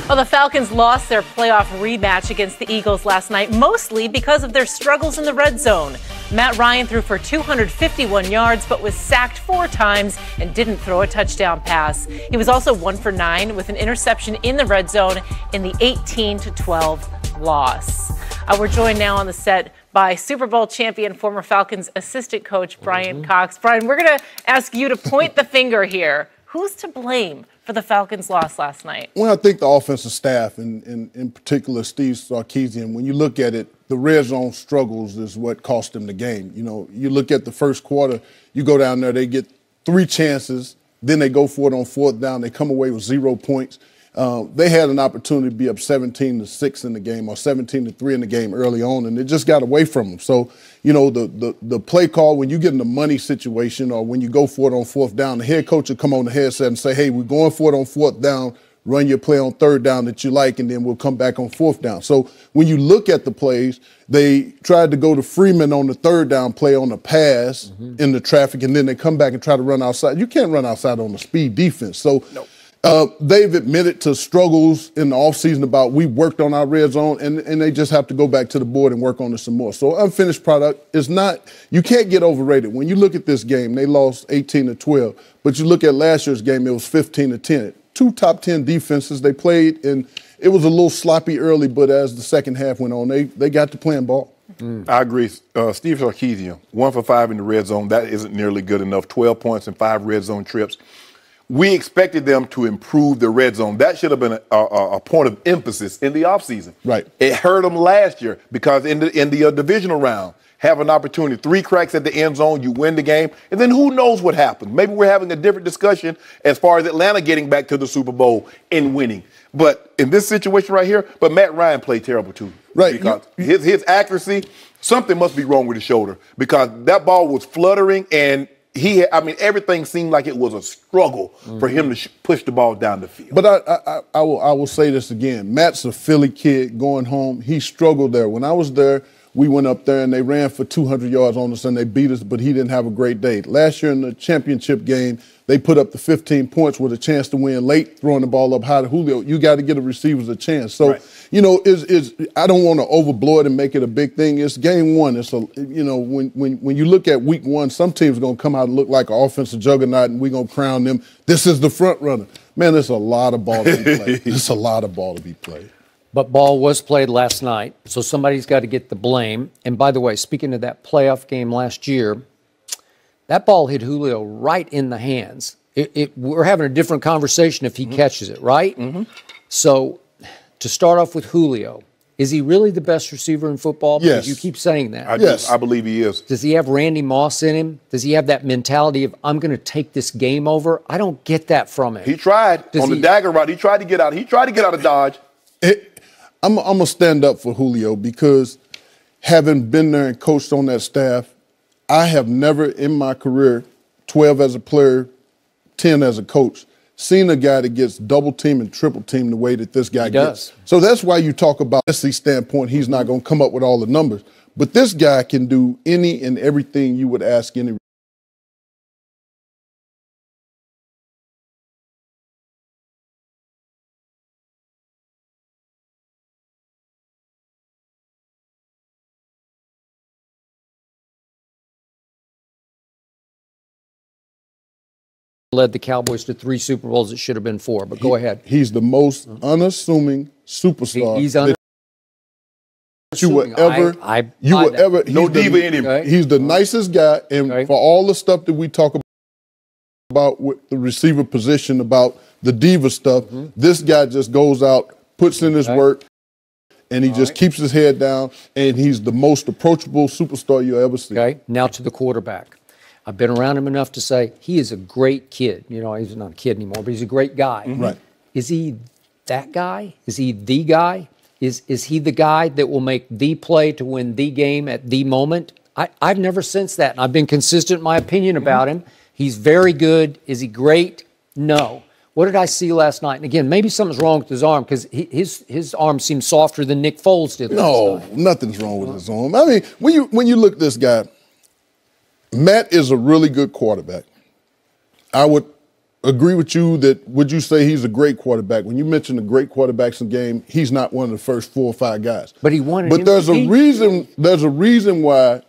Well, the Falcons lost their playoff rematch against the Eagles last night, mostly because of their struggles in the red zone. Matt Ryan threw for 251 yards, but was sacked 4 times and didn't throw a touchdown pass. He was also 1 for 9 with an interception in the red zone in the 18-12 loss. We're joined now on the set by Super Bowl champion, former Falcons assistant coach Brian Cox. Brian, we're going to ask you to point the finger here. Who's to blame for the Falcons' loss last night? Well, I think the offensive staff, and in particular Steve Sarkisian, when you look at it, the red zone struggles is what cost them the game. You know, you look at the first quarter, you go down there, they get 3 chances, then they go for it on 4th down, they come away with 0 points. They had an opportunity to be up 17-6 in the game or 17-3 in the game early on, and it just got away from them. So, you know, the play call, when you get in a money situation or when you go for it on 4th down, the head coach will come on the headset and say, hey, we're going for it on 4th down, run your play on 3rd down that you like, and then we'll come back on 4th down. So when you look at the plays, they tried to go to Freeman on the 3rd down play on the pass in the traffic, and then they come back and try to run outside. You can't run outside on the speed defense. So no. They've admitted to struggles in the offseason about we worked on our red zone, and they just have to go back to the board and work on it some more. So unfinished product is not – you can't get overrated. When you look at this game, they lost 18-12, but you look at last year's game, it was 15-10. 2 top 10 defenses they played, and it was a little sloppy early, but as the second half went on, they got to playing ball. I agree. Steve Sarkisian, 1 for 5 in the red zone. That isn't nearly good enough. 12 points and 5 red zone trips. We expected them to improve the red zone. That should have been a point of emphasis in the offseason. Right. It hurt them last year because in the divisional round, have an opportunity, 3 cracks at the end zone, you win the game, and then who knows what happens. Maybe we're having a different discussion as far as Atlanta getting back to the Super Bowl and winning. But in this situation right here, but Matt Ryan played terrible too. Right. Because his accuracy, something must be wrong with his shoulder because that ball was fluttering and everything seemed like it was a struggle for him to push the ball down the field. But I will say this again. Matt's a Philly kid going home. He struggled there. When I was there, we went up there and they ran for 200 yards on us and they beat us, but he didn't have a great day. Last year in the championship game, they put up the 15 points with a chance to win late, throwing the ball up high to Julio. You got to get the receivers a chance. So, right. You know, I don't want to overblow it and make it a big thing. It's game one. It's when you look at week 1, some teams are going to come out and look like an offensive juggernaut, and we're going to crown them. This is the front runner. Man, there's a lot of ball to be played. There's a lot of ball to be played. But ball was played last night, so somebody's got to get the blame. And by the way, speaking of that playoff game last year, that ball hit Julio right in the hands. We're having a different conversation if he catches it, right? So to start off with Julio, is he really the best receiver in football? Because yes. You keep saying that. Yes. I believe he is. Does he have Randy Moss in him? Does he have that mentality of, I'm going to take this game over? I don't get that from him. He tried. The dagger route, he tried to get out. He tried to get out of Dodge. I'm going to stand up for Julio because having been there and coached on that staff, I have never in my career, 12 as a player, 10 as a coach, seen a guy that gets double team and triple team the way that this guy gets. So that's why you talk about SC standpoint, he's not going to come up with all the numbers. But this guy can do any and everything you would ask any led the Cowboys to 3 Super Bowls. It should have been 4, but go ahead. He's the most unassuming superstar. He's unassuming. You would ever. No diva in him. Okay. He's the nicest guy, and for all the stuff that we talk about with the receiver position, about the diva stuff, this guy just goes out, puts in his work, and he just keeps his head down, and he's the most approachable superstar you'll ever see. Okay, now to the quarterback. I've been around him enough to say he is a great kid. You know, he's not a kid anymore, but he's a great guy. Right. Is he that guy? Is he the guy? Is he the guy that will make the play to win the game at the moment? I've never sensed that, and I've been consistent in my opinion about him. He's very good. Is he great? No. What did I see last night? And again, maybe something's wrong with his arm because his arm seems softer than Nick Foles did last night. No, nothing's wrong with his arm. I mean, when you look at this guy, Matt is a really good quarterback. I would agree with you that would you say he's a great quarterback? When you mention the great quarterbacks in the game, he's not one of the first 4 or 5 guys. But he won an But there's a MVP. reason. There's a reason why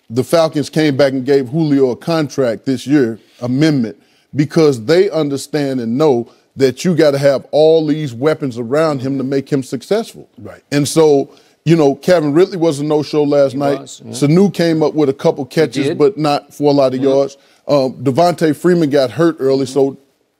the Falcons came back and gave Julio a contract this year, amendment, because they understand and know that you got to have all these weapons around him to make him successful. Right. And so, Kevin Ridley was a no-show last night. Sanu came up with a couple catches, but not for a lot of yards. Devontae Freeman got hurt early, so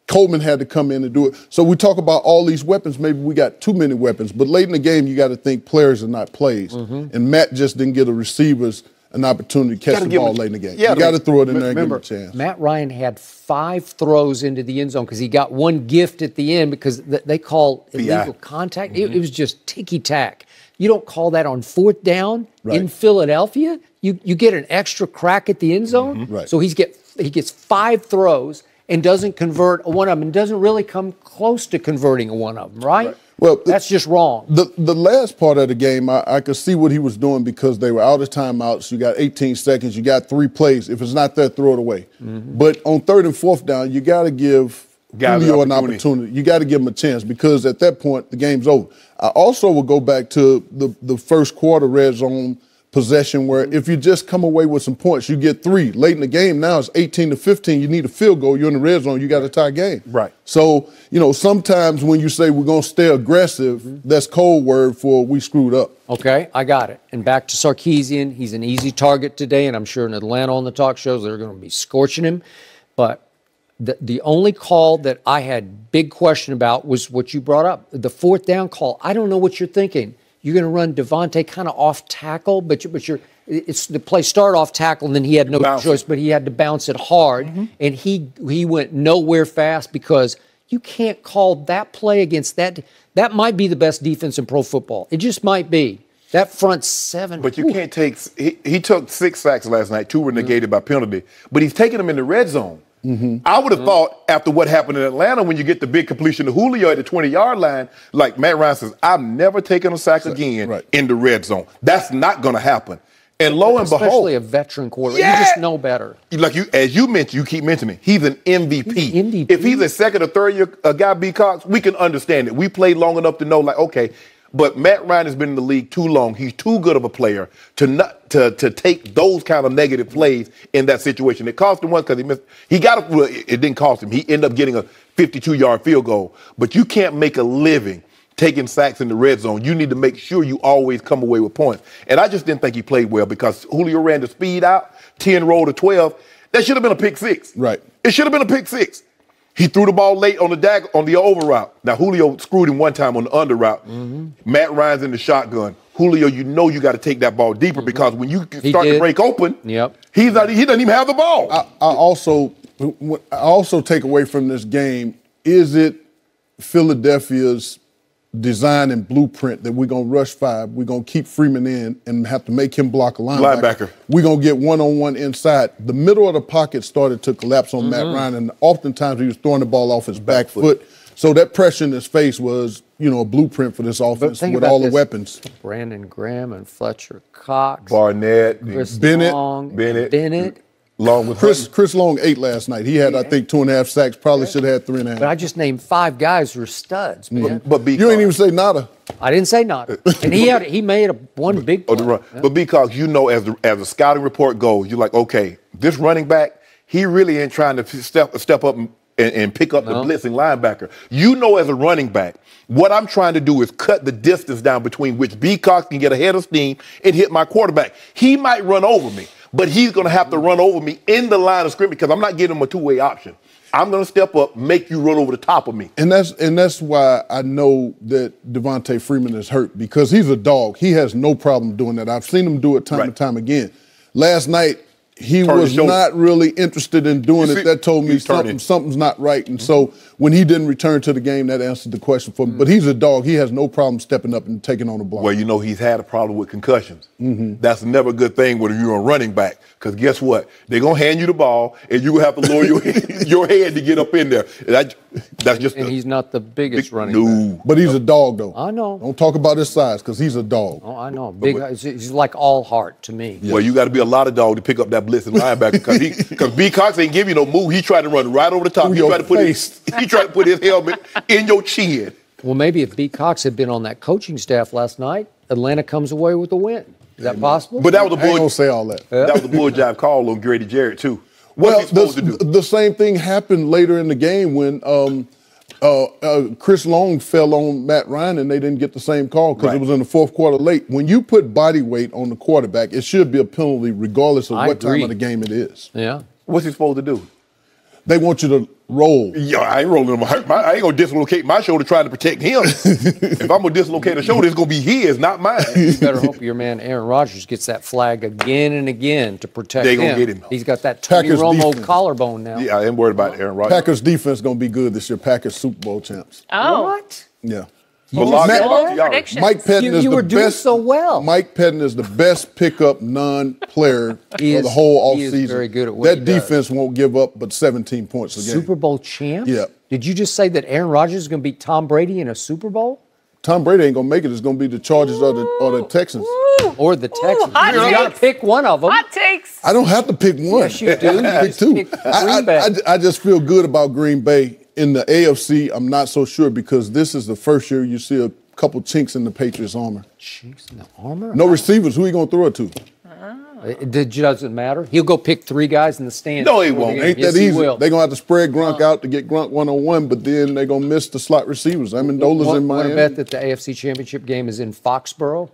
Coleman had to come in and do it. So we talk about all these weapons. Maybe we got too many weapons. But late in the game, you got to think players and not plays. And Matt just didn't get the receivers an opportunity to catch the ball late in the game. You got to throw it in there and give him a chance. Matt Ryan had 5 throws into the end zone because he got one gift at the end because they call illegal contact. It was just ticky-tack. You don't call that on 4th down in Philadelphia. You get an extra crack at the end zone. So he gets 5 throws and doesn't convert one of them and doesn't really come close to converting one of them, right? Well, that's just wrong. The last part of the game, I could see what he was doing because they were out of timeouts. You got 18 seconds. You got 3 plays. If it's not there, throw it away. But on 3rd and 4th down, you got to give Julio an opportunity. You got to give him a chance because at that point, the game's over. I also will go back to the first quarter red zone possession where if you just come away with some points, you get 3. Late in the game, now it's 18-15. You need a field goal. You're in the red zone. You got a tie game. Right. So, sometimes when you say we're going to stay aggressive, that's code word for we screwed up. Okay, I got it. And back to Sarkisian. He's an easy target today, and I'm sure in Atlanta on the talk shows they're going to be scorching him. But the only call that I had big question about was what you brought up, the 4th down call. I don't know what you're thinking. You're going to run Devontae kind of off tackle, but it's the play start off tackle, and then he had no choice, but he had to bounce it hard, and he went nowhere fast because you can't call that play against that. That might be the best defense in pro football. It just might be. That front 7. But you can't take – he took 6 sacks last night. 2 were negated by penalty, but he's taking them in the red zone. I would have thought after what happened in Atlanta when you get the big completion to Julio at the 20-yard line, like Matt Ryan says, I've never taken a sack again in the red zone. That's not going to happen. And lo and behold. Especially a veteran quarterback. You just know better. As you mentioned, you keep mentioning, he's an MVP. He's an MVP. If he's a 2nd or 3rd year guy, B. Cox, we can understand it. We played long enough to know, okay, but Matt Ryan has been in the league too long. He's too good of a player to take those kind of negative plays in that situation. It cost him one because he missed. It didn't cost him. He ended up getting a 52-yard field goal. But you can't make a living taking sacks in the red zone. You need to make sure you always come away with points. And I just didn't think he played well because Julio ran the speed out, 10 rolled to 12. That should have been a pick 6. Right. It should have been a pick 6. He threw the ball late on the over route. Now, Julio screwed him one time on the under route. Matt Ryan's in the shotgun. Julio, you got to take that ball deeper because when you start to break open, he doesn't even have the ball. I also take away from this game, is it Philadelphia's design and blueprint that we're going to rush 5, we're going to keep Freeman in and have to make him block a linebacker. We're going to get one-on-one inside. The middle of the pocket started to collapse on Matt Ryan, and oftentimes he was throwing the ball off his back foot. So that pressure in his face was, a blueprint for this offense with all the weapons. Brandon Graham and Fletcher Cox. Barnett. Bennett. Long with Chris Long 8 last night. He had, I think, 2.5 sacks. Probably should have had 3.5. But I just named 5 guys who are studs, man. But you ain't even say nada. I didn't say nada. And he made one big play. But because as the scouting report goes, you're like, okay, this running back, he really ain't trying to step up and pick up the blitzing linebacker. As a running back, what I'm trying to do is cut the distance down between which B. Cox can get ahead of steam and hit my quarterback. He might run over me, but he's going to have to run over me in the line of scrimmage because I'm not giving him a 2-way option. I'm going to step up, make you run over the top of me. And that's why I know that Devontae Freeman is hurt because he's a dog. He has no problem doing that. I've seen him do it time and time again. Last night, he was not really interested in doing it. That told me something's not right. And so when he didn't return to the game, that answered the question for me. But he's a dog. He has no problem stepping up and taking on the block. Well, he's had a problem with concussions. That's never a good thing when you're a running back because guess what? They're going to hand you the ball, and you're going to have to lower your head to get up in there. That's just he's not the biggest running back. But he's a dog, though. I know. Don't talk about his size because he's a dog. Oh, I know. He's like all heart to me. Well, you got to be a lot of dog to pick up that blitzing linebacker because B. Cox ain't give you no move. He tried to run right over the top. He tried to put his helmet in your chin. Well, maybe if B. Cox had been on that coaching staff last night, Atlanta comes away with a win. Is that possible? But that was a I ain't bull. gonna say all that. That was a bull jive call on Grady Jarrett too. What's he supposed to do? The same thing happened later in the game when Chris Long fell on Matt Ryan and they didn't get the same call because it was in the fourth quarter late. When you put body weight on the quarterback, it should be a penalty regardless of what time of the game it is. Yeah. What's he supposed to do? They want you to roll. Yeah, I ain't rolling him. I ain't gonna dislocate my shoulder trying to protect him. If I'm gonna dislocate a shoulder, it's gonna be his, not mine. You better hope your man Aaron Rodgers gets that flag again and again to protect him. They gonna get him. He's got that Tony Packers Romo defense. collarbone now. Yeah, I ain't worried about Aaron Rodgers. Packers defense gonna be good this year. Packers Super Bowl champs. Oh. What? Yeah. But Predictions. Mike Pettin is You the were doing best. so well. Mike Pettin is the best pickup non-player of He the whole is offseason. very good at what he that does. defense won't give up but 17 points a game. Super Bowl champs? Yeah. Did you just say that Aaron Rodgers is going to beat Tom Brady in a Super Bowl? Tom Brady ain't gonna make it. It's gonna be the Chargers or the Texans. Or the Texans? hot You got to takes. pick one of them. Hot takes. I don't have to pick one. Yes, you do. I You can pick just two. pick Green Bay. I just feel good about Green Bay. In the AFC, I'm not so sure because this is the first year you see a couple chinks in the Patriots' armor. Chinks in the armor? No receivers. Who are you gonna throw it to? It doesn't matter. He'll go pick three guys in the stands. No, he won't. Ain't Yes, that he easy. will. They're gonna have to spread Gronk out to get Gronk one-on-one, but then they're gonna miss the slot receivers. Amendola's in Want to Miami. bet that the AFC Championship game is in Foxborough?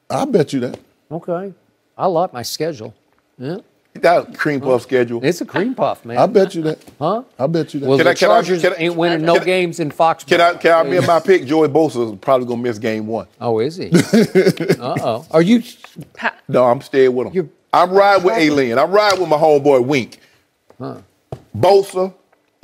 I bet you that. Okay. I like my schedule. Yeah. That cream puff schedule. It's a cream puff, man. I bet you that. Huh? I bet you that. Well, Can the I- can I- Chargers can I- ain't winning no games in Foxborough. Can I be in my pick? Joey Bosa is probably gonna miss game one. Oh, is he? Uh-oh. Are you... No, I'm staying with him. You're- I'm riding with A-Lin. I'm riding with my homeboy Wink. Bosa,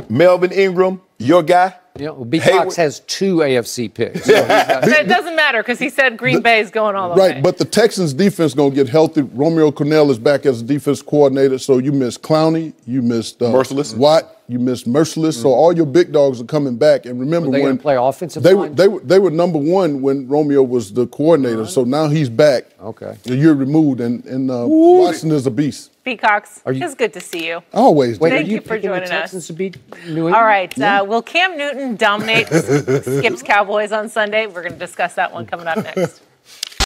Melvin Ingram, your guy. You know, B. Hayward. Cox has two AFC picks. So he's got- It doesn't matter because he said Green Bay is going all the way. Right, but the Texans defense gonna get healthy. Romeo Cornell is back as a defense coordinator, so you missed Clowney, you missed Merciless. Watt, you missed Merciless. So all your big dogs are coming back. And remember Are they when gonna play offensive they line? they were number one when Romeo was the coordinator. So now he's back. Okay. A year removed, and Watson is a beast. Peacocks, Are you- it's good to see you. Always. Wait, do. are Thank you you for picking the joining us. Texans to beat New England? All right. Will Cam Newton dominate Skip's Cowboys on Sunday? We're going to discuss that one coming up next.